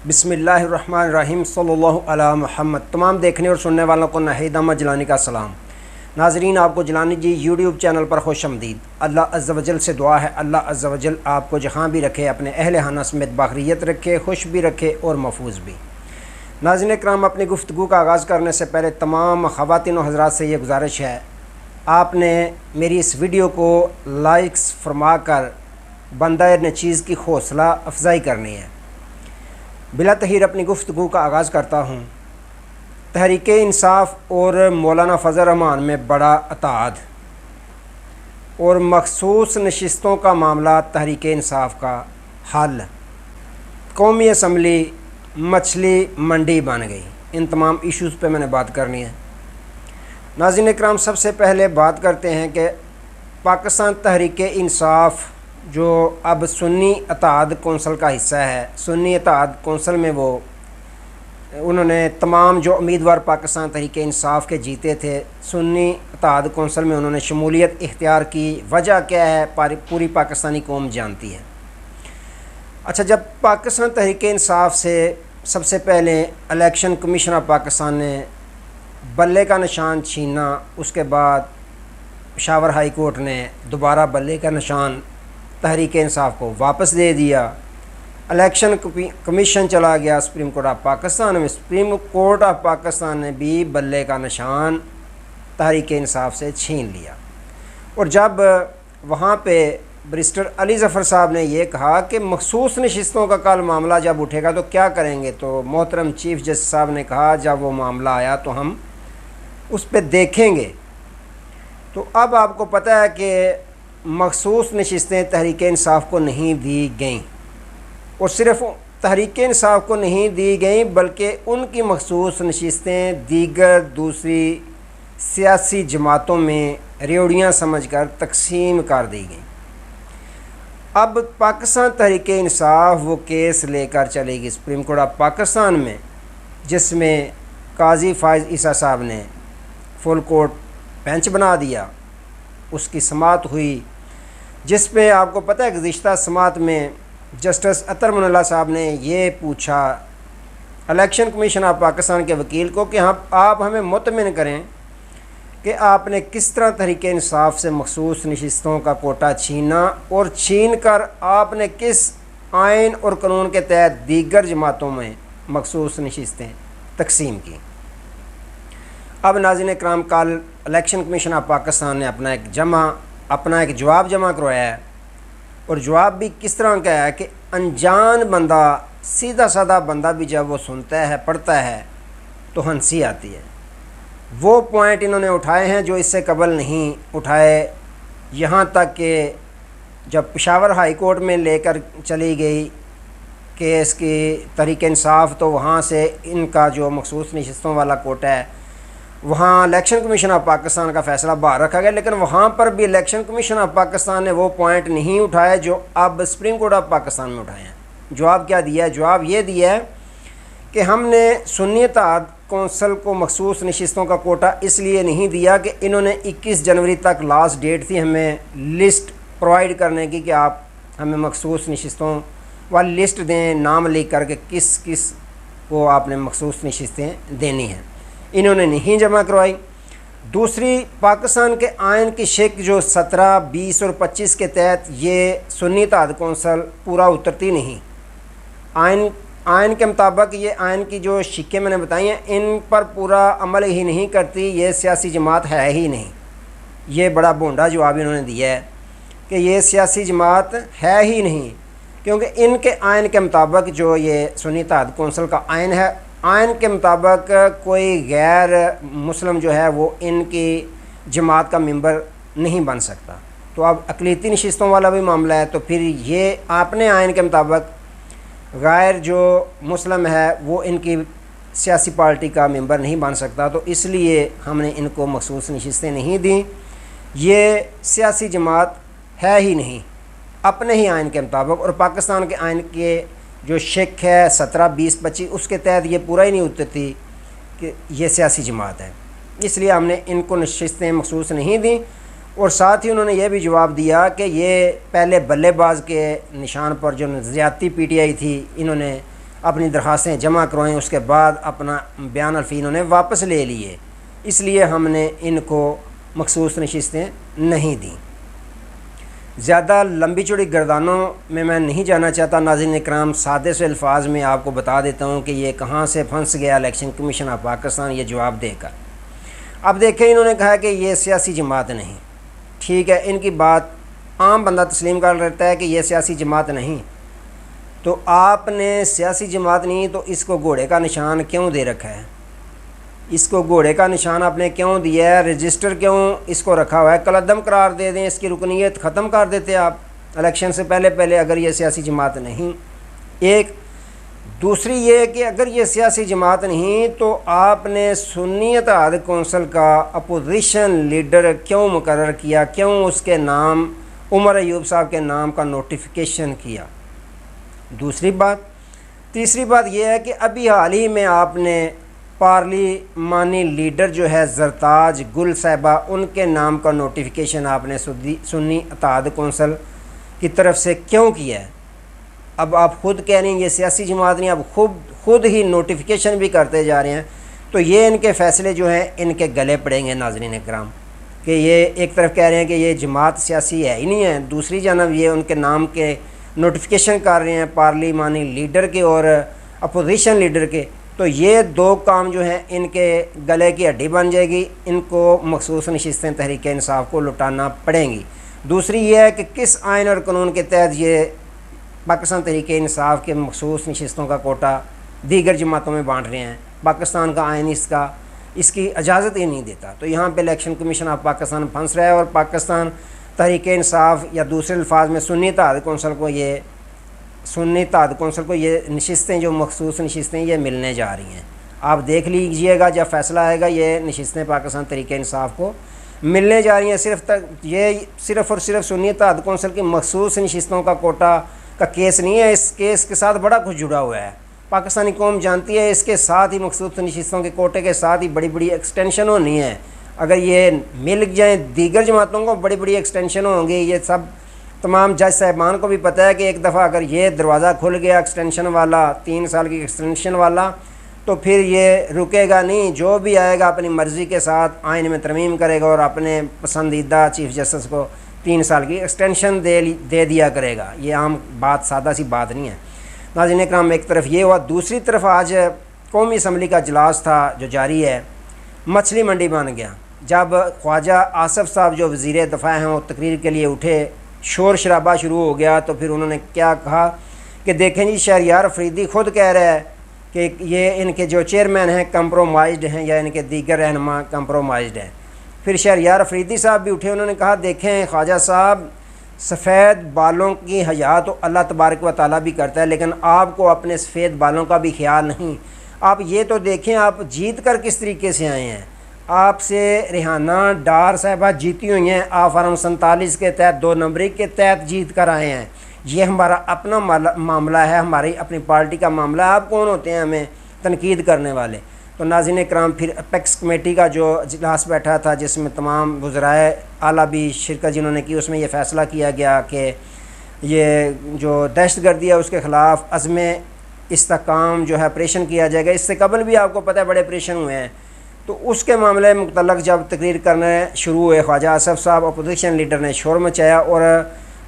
बिस्मिल्लाहिर्रहमानिर्रहीम सल्लल्लाहु अला मुहम्मद। तमाम देखने और सुनने वालों को नाहिद अहमद जिलानी का सलाम। नाजरीन, आपको जिलानी जी यूट्यूब चैनल पर खुश आमदीद। अल्लाह अज़्ज़ व जल से दुआ है, अल्लाह अज़्ज़ व जल आपको जहाँ भी रखे, अपने अहल खाना समेत बाखरियत रखे, खुश भी रखे और महफूज भी। नाज़रीन कराम, अपनी गुफ्तगू का आगाज़ करने से पहले तमाम ख़वातीन और हज़रात से ये गुजारिश है, आपने मेरी इस वीडियो को लाइक्स फरमा कर बंदा नचीज़ की हौसला अफजाई करनी है। बिला तहीर अपनी गुफ्तगू का आगाज़ करता हूँ। तहरीक इंसाफ और मौलाना फजल रहमान में बड़ा अताद और मखसूस नशिस्तों का मामला, तहरीक इंसाफ का हल, कौमी असम्बली मछली मंडी बन गई। इन तमाम इश्यूज़ पे मैंने बात करनी है। नाज़रीन इकराम, सबसे पहले बात करते हैं कि पाकिस्तान तहरीक इंसाफ जो अब सुन्नी इत्तेहाद कौंसिल का हिस्सा है, सुन्नी इत्तेहाद कौंसिल में उन्होंने तमाम जो उम्मीदवार पाकिस्तान तहरीक इंसाफ के जीते थे, सुन्नी इत्तेहाद कौंसिल में उन्होंने शमूलियत इख्तियार की। वजह क्या है, पूरी पाकिस्तानी कौम जानती है। अच्छा, जब पाकिस्तान तहरीक इंसाफ से सबसे पहले इलेक्शन कमीशन ऑफ पाकिस्तान ने बल्ले का निशान छीना, उसके बाद पेशावर हाई कोर्ट ने दोबारा बल्ले का निशान तहरीक इंसाफ को वापस दे दिया। इलेक्शन कमीशन चला गया सुप्रीम कोर्ट ऑफ पाकिस्तान में। सुप्रीम कोर्ट ऑफ पाकिस्तान ने भी बल्ले का निशान तहरीक इंसाफ से छीन लिया। और जब वहाँ पे बैरिस्टर अली ज़फ़र साहब ने ये कहा कि मखसूस नशिस्तों का कल मामला जब उठेगा तो क्या करेंगे, तो मोहतरम चीफ जस्टिस साहब ने कहा जब वो मामला आया तो हम उस पर देखेंगे। तो अब आपको पता है कि मखसूस नशिस्तें तहरीक इंसाफ को नहीं दी गईं, और सिर्फ तहरीक इंसाफ को नहीं दी गई बल्कि उनकी मखसूस नशिस्तें दीगर दूसरी सियासी जमातों में रेवड़ियाँ समझकर तकसीम कर दी गई। अब पाकिस्तान तहरीक इंसाफ वो केस लेकर चलेगी सुप्रीम कोर्ट ऑफ पाकिस्तान में, जिसमें काजी फ़ाइज़ ईसा साहब ने फुल कोर्ट बेंच बना दिया। उसकी समाअत हुई, जिस पे आपको पता है गुज़िश्ता समाअत में जस्टिस अतर मुनल्ला साहब ने ये पूछा इलेक्शन कमीशन ऑफ पाकिस्तान के वकील को कि हाँ, आप हमें मुतमिन करें कि आपने किस तरह तहरीक इंसाफ से मखसूस नशिस्तों का कोटा छीना और छीन कर आपने किस आइन और कानून के तहत दीगर जमातों में मखसूस नशिस्तें तकसीम की। अब नाज़रीन इकराम, कल इलेक्शन कमीशन ऑफ पाकिस्तान ने अपना एक जवाब जमा करवाया है, और जवाब भी किस तरह का है कि अनजान बंदा, सीधा साधा बंदा भी जब वो सुनता है, पढ़ता है तो हंसी आती है। वो पॉइंट इन्होंने उठाए हैं जो इससे कबल नहीं उठाए। यहाँ तक कि जब पेशावर हाई कोर्ट में लेकर चली गई केस की तहरीक इंसाफ, तो वहाँ से इनका जो मखसूस नशिस्तों वाला कोटा है, वहाँ इलेक्शन कमीशन ऑफ पाकिस्तान का फ़ैसला बाहर रखा गया। लेकिन वहाँ पर भी इलेक्शन कमीशन ऑफ पाकिस्तान ने वो पॉइंट नहीं उठाए जो अब सुप्रीम कोर्ट ऑफ पाकिस्तान में उठाए हैं। जवाब क्या दिया है? जवाब ये दिया है कि हमने सुन्नी इत्तेहाद कौंसिल को मखसूस नशिस्तों का कोटा इसलिए नहीं दिया कि इन्होंने 21 जनवरी तक लास्ट डेट थी हमें लिस्ट प्रोवाइड करने की कि आप हमें मखसूस नशिस्तों वाली लिस्ट दें, नाम लिख करके किस किस को आपने मखसूस नशिस्तें देनी हैं। इन्होंने नहीं जमा करवाई। दूसरी, पाकिस्तान के आइन की शिक जो 17, 20 और 25 के तहत ये सुन्नी इत्तेहाद कौंसिल पूरा उतरती नहीं। आइन के मुताबिक ये आइन की जो शिक्कें मैंने बताई हैं, इन पर पूरा अमल ही नहीं करती, ये सियासी जमात है ही नहीं। ये बड़ा भोंडा जवाब इन्होंने दिया है कि ये सियासी जमात है ही नहीं, क्योंकि इनके आइन के मुताबिक जो ये सुन्नी इत्तेहाद कौंसिल का आइन है, आइन के मुताबिक कोई गैर मुस्लिम जो है वो इनकी जमात का मेंबर नहीं बन सकता। तो अब अक़लीती नशिस्तों वाला भी मामला है, तो फिर ये आपने आइन के मुताबिक गैर जो मुस्लिम है वो इनकी सियासी पार्टी का मेंबर नहीं बन सकता, तो इसलिए हमने इनको मखसूस नशिस्तें नहीं दी। ये सियासी जमात है ही नहीं अपने ही आइन के मुताबिक, और पाकिस्तान के आइन के जो शिक है 17, 20, 25 उसके तहत ये पूरा ही नहीं उतरती कि ये सियासी जमात है, इसलिए हमने इनको नशिस्तें मखसूस नहीं दी। और साथ ही उन्होंने ये भी जवाब दिया कि ये पहले बल्लेबाज के निशान पर जो ज़्यादती पीटीआई थी, इन्होंने अपनी दरख्वास्तें जमा करवाएं, उसके बाद अपना बयान अल्फी इन्होंने वापस ले लिए, इसलिए हमने इनको मखसूस नशिस्तें नहीं दी। ज़्यादा लंबी चौड़ी गर्दानों में मैं नहीं जाना चाहता। नाज़रीन इकराम, सादे से अल्फाज में आपको बता देता हूँ कि ये कहाँ से फंस गया इलेक्शन कमीशन ऑफ पाकिस्तान ये जवाब देकर। अब देखें, इन्होंने कहा कि ये सियासी जमात नहीं, ठीक है, इनकी बात आम बंदा तस्लीम कर लेता है कि ये सियासी जमात नहीं, तो आपने सियासी जमात नहीं तो इसको घोड़े का निशान क्यों दे रखा है? इसको घोड़े का निशान आपने क्यों दिया है? रजिस्टर क्यों इसको रखा हुआ है? कलअदम करार दे दें, इसकी रुकनीत ख़त्म कर देते आप इलेक्शन से पहले पहले, अगर ये सियासी जमात नहीं। एक दूसरी ये कि अगर ये सियासी जमात नहीं तो आपने सुन्नी इत्तेहाद कौंसिल का अपोजिशन लीडर क्यों मुकर्रर किया? क्यों उसके नाम उमर अयूब साहब के नाम का नोटिफिकेशन किया? दूसरी बात। तीसरी बात यह है कि अभी हाल ही में आपने पार्लिमानी लीडर जो है जरताज गुल साहिबा, उनके नाम का नोटिफिकेशन आपने सुन्नी इत्तेहाद कौंसिल की तरफ से क्यों किया है? अब आप खुद कह रही हैं ये सियासी जमात नहीं, अब खुद ही नोटिफिकेशन भी करते जा रहे हैं, तो ये इनके फ़ैसले जो हैं इनके गले पड़ेंगे नाज़रीन इकराम, कि ये एक तरफ कह रहे हैं कि ये जमात सियासी है ही नहीं है, दूसरी जानब ये उनके नाम के नोटिफिकेशन कर रहे हैं पार्लिमानी लीडर के और अपोजिशन लीडर के। तो ये दो काम जो हैं इनके गले की हड्डी बन जाएगी, इनको मखसूस नशिस्तें तहरीक इंसाफ को लुटाना पड़ेंगी। दूसरी ये है कि किस आइन और कानून के तहत ये पाकिस्तान तहरीक इंसाफ के मखसूस नशिस्तों का कोटा दीगर जमातों में बांट रहे हैं। पाकिस्तान का आइन इसकी इजाज़त ही नहीं देता। तो यहाँ पे इलेक्शन कमीशन ऑफ पाकिस्तान फंस रहा है और पाकिस्तान तहरीक इंसाफ या दूसरे अल्फाज में सुन्नी इत्तेहाद कौंसिल को ये नशिस्तें जो मखसूस नशिस्तें ये मिलने जा रही हैं। आप देख लीजिएगा जब फैसला आएगा, ये नशिस्तें पाकिस्तान तहरीक इंसाफ को मिलने जा रही हैं। सिर्फ और सिर्फ सुन्नी इत्तेहाद कौंसिल की मखसूस नशिस्तों का कोटा का केस नहीं है, इस केस के साथ बड़ा कुछ जुड़ा हुआ है। पाकिस्तानी कौम जानती है इसके साथ ही मखसूस नशिस्तों के कोटे के साथ ही बड़ी बड़ी एक्सटेंशन होनी है। अगर ये मिल जाए दीगर जमातों को बड़ी बड़ी एक्सटेंशन होंगी। ये सब तमाम जज साहिबान को भी पता है कि एक दफ़ा अगर ये दरवाज़ा खुल गया एक्सटेंशन वाला, 3 साल की एक्सटेंशन वाला, तो फिर ये रुकेगा नहीं। जो भी आएगा अपनी मर्ज़ी के साथ आइन में तरमीम करेगा और अपने पसंदीदा चीफ़ जस्टिस को 3 साल की एक्सटेंशन दे दिया करेगा। ये आम बात, सादा सी बात नहीं है। नाज़रीन इकराम, एक तरफ ये हुआ, दूसरी तरफ आज कौमी असम्बली का इजलास था जो जारी है, मछली मंडी बन गया। जब ख्वाजा आसफ़ साहब जो वज़ीर दफ़ा हैं वो तकरीर के लिए उठे, शोर शराबा शुरू हो गया। तो फिर उन्होंने क्या कहा कि देखें जी, शहरयार अफरीदी ख़ुद कह रहा है कि ये इनके जो चेयरमैन हैं कंप्रोमाइज़्ड हैं या इनके दीगर रहनुमा कंप्रोमाइज़्ड हैं। फिर शहरयार अफरीदी साहब भी उठे, उन्होंने कहा देखें ख्वाजा साहब, सफ़ेद बालों की हया तो अल्लाह तबारक व तआला भी करता है, लेकिन आपको अपने सफ़ेद बालों का भी ख्याल नहीं। आप ये तो देखें आप जीत कर किस तरीके से आए हैं। आपसे रिहाना डार साहबा जीती हुई हैं, आप फार्म 47 के तहत 2 नंबरी के तहत जीत कर आए हैं। ये हमारा अपना मामला है, हमारी अपनी पार्टी का मामला है। आप कौन होते हैं हमें तनकीद करने वाले? तो नाज़रीन इकराम, फिर अपेक्स कमेटी का जो इजलास बैठा था जिसमें तमाम वज़राए आला भी शिरकत जिन्होंने की, उसमें यह फ़ैसला किया गया कि ये जो दहशतगर्दी है उसके ख़िलाफ़ अज़्म इस्तेकाम जो है ऑपरेशन किया जाएगा। इससे कबल भी आपको पता है बड़े ऑपरेशन हुए हैं। तो उसके मामले में मुतल्लक़ जब तकरीर करने शुरू हुए, ख्वाजा आसफ़ साहब अपोजिशन लीडर ने शोर मचाया और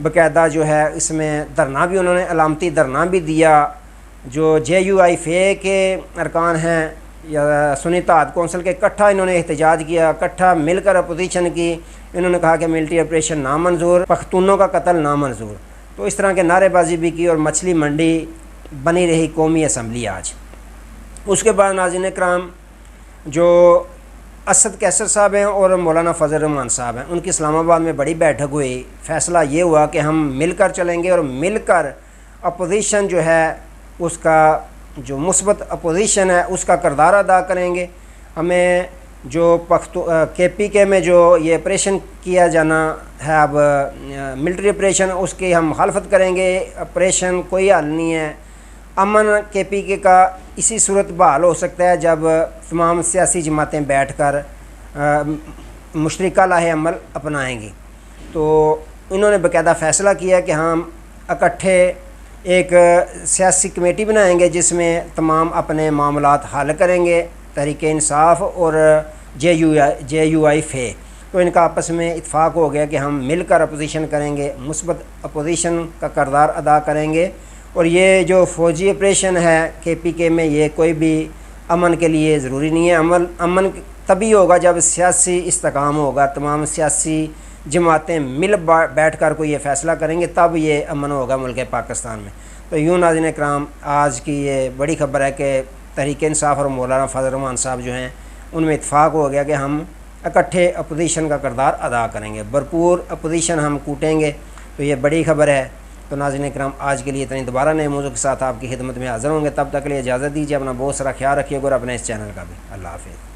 बाकायदा जो है इसमें धरना भी, उन्होंने अलामती धरना भी दिया। जो JUIFA के अरकान हैं या सुन्नी इत्तेहाद कौंसिल के, इकट्ठा इन्होंने एहतजाज किया, इकट्ठा मिलकर अपोजिशन की। इन्होंने कहा कि मिलिट्री ऑपरेशन नामंजूर, पख्तूनों का कत्ल नामंजूर। तो इस तरह के नारेबाजी भी की और मछली मंडी बनी रही कौमी असम्बली आज। उसके बाद नाज़रीन इकराम, जो असद कैसर साहब हैं और मौलाना फजल रहमान साहब हैं, उनकी इस्लामाबाद में बड़ी बैठक हुई। फ़ैसला ये हुआ कि हम मिलकर चलेंगे और मिलकर अपोजिशन जो है उसका जो मुस्बत अपोजिशन है उसका किरदार अदा करेंगे। हमें जो KPK में जो ये ऑपरेशन किया जाना है अब मिलिट्री ऑपरेशन, उसकी हम मुखालफत करेंगे। ऑपरेशन कोई हल नहीं है। अमन KPK का इसी सूरत बहाल हो सकता है जब तमाम सियासी जमातें बैठ कर मुश्तरका लाहे अमल अपनाएंगी। तो इन्होंने बाकायदा फ़ैसला किया कि हम इकट्ठे एक सियासी कमेटी बनाएंगे जिसमें तमाम अपने मामलात हल करेंगे, तहरीक इंसाफ और JUI फे। तो इनका आपस में इत्फाक़ हो गया कि हम मिलकर अपोजिशन करेंगे, मुस्बत अपोजिशन का किरदार अदा करेंगे। और ये जो फ़ौजी ऑपरेशन है KPK में, ये कोई भी अमन के लिए ज़रूरी नहीं है। अमन तभी होगा जब सियासी इस्तेकाम होगा, तमाम सियासी जमातें मिल बैठ कर कोई ये फ़ैसला करेंगे, तब ये अमन होगा मुल्क पाकिस्तान में। तो यूँ नाज़रीन इकराम, आज की ये बड़ी ख़बर है कि तहरीक इंसाफ और मौलाना फजल रहमान साहब जो हैं, उनमें इत्फाक़ हो गया कि हम इकट्ठे अपोजिशन का किरदार अदा करेंगे, भरपूर अपोजिशन हम कूटेंगे। तो ये बड़ी ख़बर है। तो नाज़रीन इकराम, आज के लिए इतनी, दोबारा नए मौजू के साथ आपकी खिदमत में हाज़िर होंगे। तब तक के लिए इजाज़त दीजिए। अपना बहुत सारा ख्याल रखिएगा और अपने इस चैनल का भी। अल्लाह हाफ़िज़।